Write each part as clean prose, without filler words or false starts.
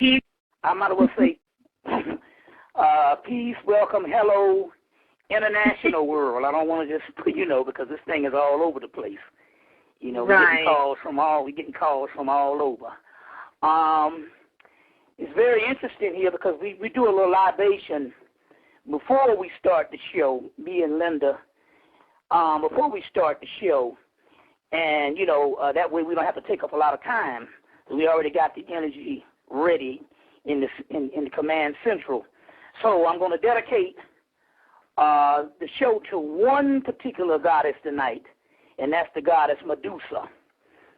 I might as well say peace, welcome, hello, international world. I don't want to just, because this thing is all over the place. We're getting calls from all over. It's very interesting here because we do a little libation before we start the show, me and Linda, before we start the show. And, that way we don't have to take up a lot of time. We already got the energy ready in the command central. So I'm going to dedicate the show to one particular goddess tonight, and that's the goddess Medusa.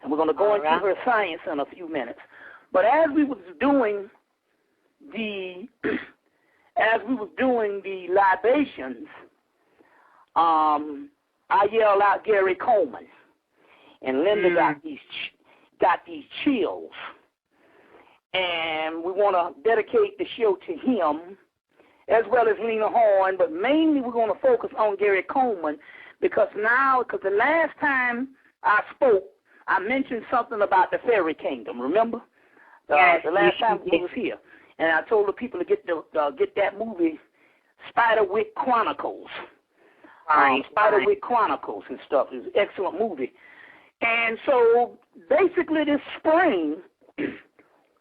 And we're going to go into her science in a few minutes. But as we was doing the libations, I yelled out Gary Coleman, and Linda got these chills. And we want to dedicate the show to him, as well as Lena Horne, but mainly we're going to focus on Gary Coleman because the last time I spoke, I mentioned something about the fairy kingdom, remember? Yes, the last time he was here. And I told the people to get that movie, Spiderwick Chronicles. Spiderwick Chronicles and stuff. It's an excellent movie. And so basically this spring,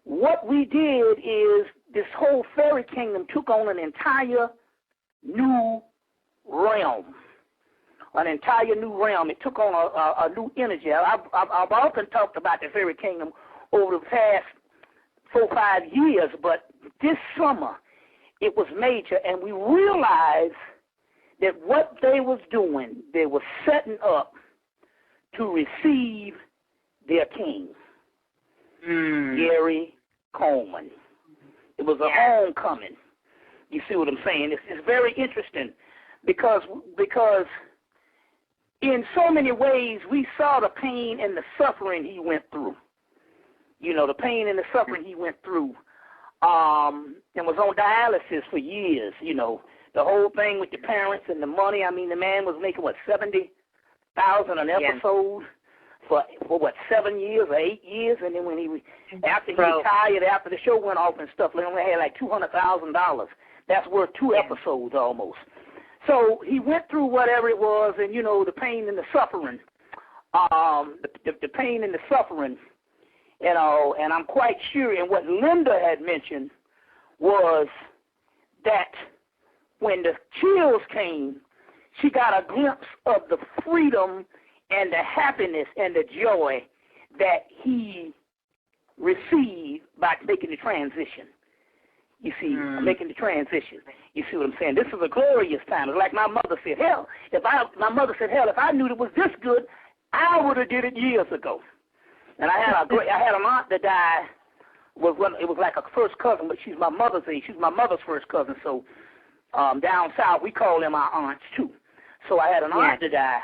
what we did is this whole fairy kingdom took on an entire new realm. It took on a new energy. I've often talked about the fairy kingdom over the past 4 or 5 years, but this summer it was major, and we realized that what they was doing, they were setting up to receive their king, Gary Coleman. It was a homecoming. You see what I'm saying? It's very interesting because in so many ways we saw the pain and the suffering he went through. The pain and the suffering he went through, and was on dialysis for years. The whole thing with the parents and the money. I mean, the man was making $70,000 an episode for 7 years or 8 years, and then after he retired, after the show went off and stuff, he only had like $200,000. That's worth 2 episodes almost. So he went through whatever it was, and the pain and the suffering, the pain and the suffering. And I'm quite sure, and what Linda had mentioned was that when the chills came, she got a glimpse of the freedom and the happiness and the joy that he received by making the transition. You see, making the transition. You see what I'm saying? This is a glorious time. It's like my mother said, if I knew it was this good, I would have did it years ago. And I had an aunt that died. It was like a first cousin, but she's my mother's age. She's my mother's first cousin. So down south, we call them our aunts too. So I had an aunt that died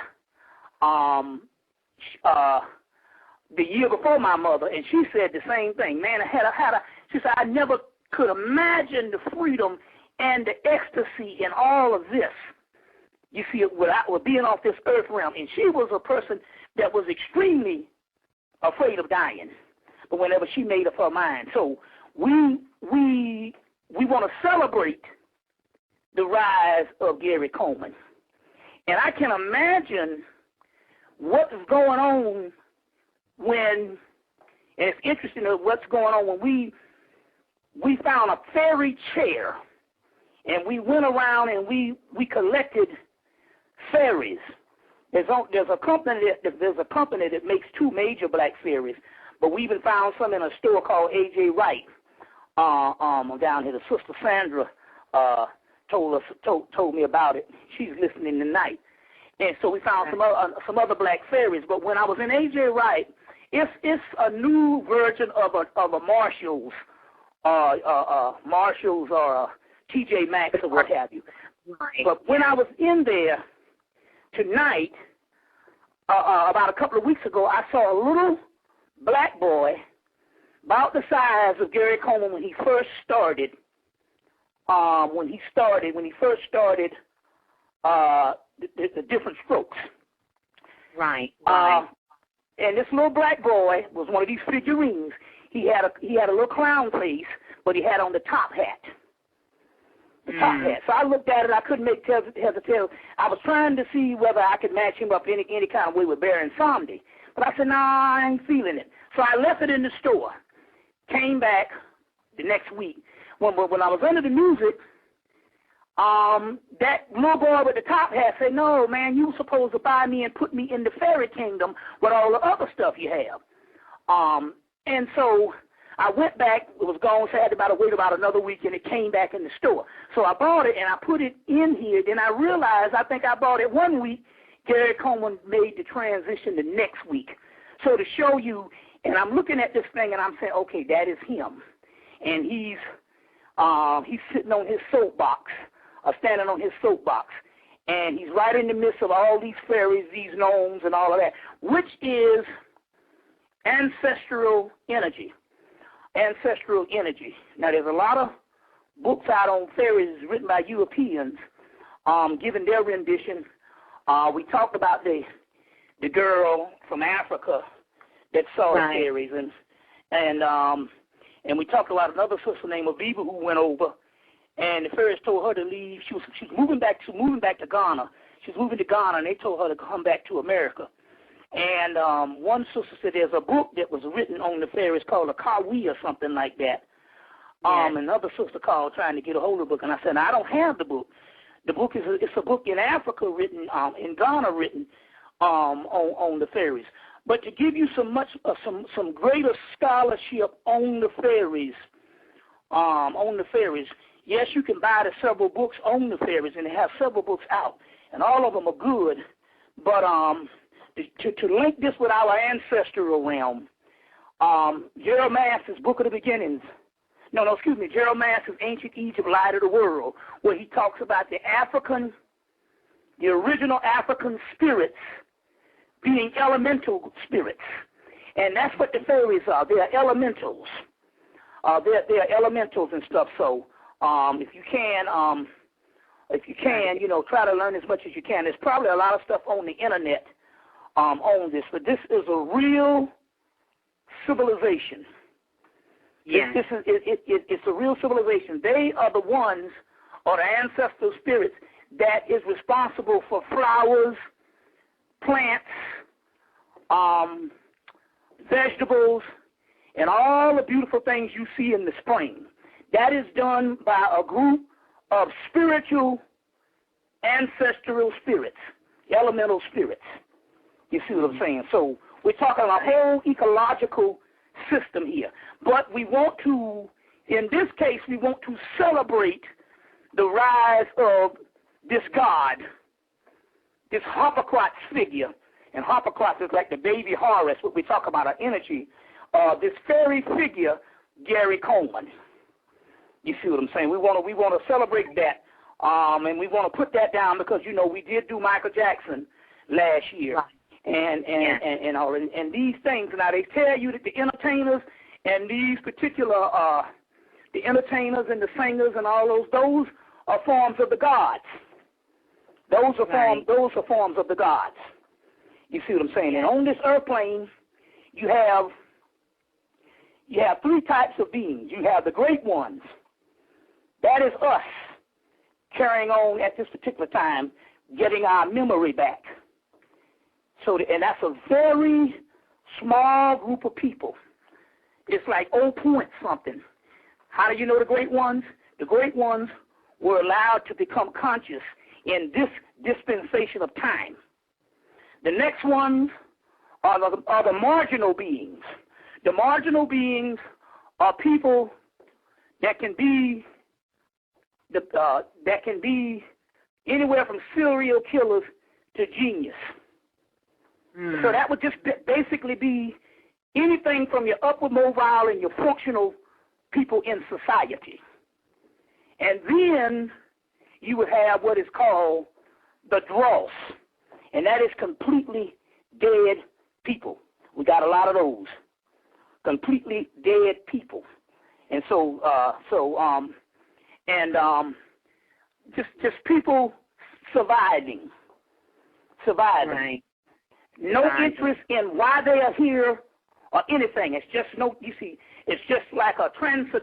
the year before my mother, and she said the same thing. Man, she said, I never could imagine the freedom and the ecstasy in all of this. You see, with being off this earth realm. And she was a person that was extremely afraid of dying, but whenever she made up her mind. So we want to celebrate the rise of Gary Coleman. And I can imagine what is going on and it's interesting what's going on when we found a fairy chair, and we went around and we collected fairies. There's a company that makes 2 major black fairies, but we even found some in a store called A.J. Wright. Down here, the sister Sandra told me about it. She's listening tonight, and so we found some other black fairies. But when I was in A.J. Wright, it's a new version of a Marshalls, or T.J. Maxx or what have you. But when I was in there tonight, about a couple of weeks ago, I saw a little black boy about the size of Gary Coleman when he first started. The different strokes. Right. And this little black boy was one of these figurines. He had a little clown face, but he had on the top hat. The top hat. So I looked at it. I couldn't make heads or tails. I was trying to see whether I could match him up any kind of way with Baron Samedi. But I said, nah, I ain't feeling it. So I left it in the store. Came back the next week. When I was under the music, that little boy with the top hat said, no, man, you were supposed to buy me and put me in the fairy kingdom with all the other stuff you have. And so I went back, it was gone, so I had to wait about another week, and it came back in the store. So I bought it, and I put it in here. Then I realized, I think I bought it 1 week. Gary Coleman made the transition the next week. So to show you, and I'm looking at this thing, and I'm saying, okay, that is him. And he's sitting on his soapbox, standing on his soapbox. And he's right in the midst of all these fairies, these gnomes, and all of that, which is ancestral energy. Ancestral energy. Now, there's a lot of books out on fairies written by Europeans, giving their rendition. We talked about the girl from Africa that saw the fairies, and we talked about another sister named Aviva who went over, and the fairies told her to leave. She was moving back to Ghana. She was moving to Ghana, and they told her to come back to America. And one sister said there's a book that was written on the fairies called a Kawi or something like that. Another sister called trying to get a hold of the book, and I said, I don't have the book. The book it's a book in Africa written, in Ghana written on the fairies. But to give you some greater scholarship on the fairies, yes, you can buy the several books on the fairies, and they have several books out, and all of them are good. But to link this with our ancestral realm, Jeremiah's Book of the Beginnings. Jeremiah's Ancient Egypt, Light of the World, where he talks about the original African spirits being elemental spirits. And that's what the fairies are. They are elementals. They are elementals and stuff. So if you can, try to learn as much as you can. There's probably a lot of stuff on the internet on this, but this is a real civilization. Yeah. It's a real civilization. They are the ones, or the ancestral spirits, that is responsible for flowers, plants, vegetables, and all the beautiful things you see in the spring. That is done by a group of spiritual, ancestral spirits, elemental spirits. You see what I'm saying? So we're talking about a whole ecological system here. But we want to, in this case, we want to celebrate the rise of this god, this Harpocrates figure. And Harpocrates is like the baby Horus, what we talk about, our energy. This fairy figure, Gary Coleman. You see what I'm saying? We want to celebrate that, and we want to put that down because, we did do Michael Jackson last year. Right. And these things, now they tell you that the entertainers and these particular, the entertainers and the singers and all those are forms of the gods. Those are forms of the gods. You see what I'm saying? And on this earth plane, you have three types of beings. You have the great ones. That is us carrying on at this particular time, getting our memory back. And that's a very small group of people. It's like 0.something. How do you know the great ones? The great ones were allowed to become conscious in this dispensation of time. The next ones are the marginal beings. The marginal beings are people that can be anywhere from serial killers to genius. So that would just basically be anything from your upward mobile and your functional people in society. And then you would have what is called the dross, and that is completely dead people. We got a lot of those, completely dead people. And just people surviving. Right. No interest in why they are here or anything. It's just it's just like a transitory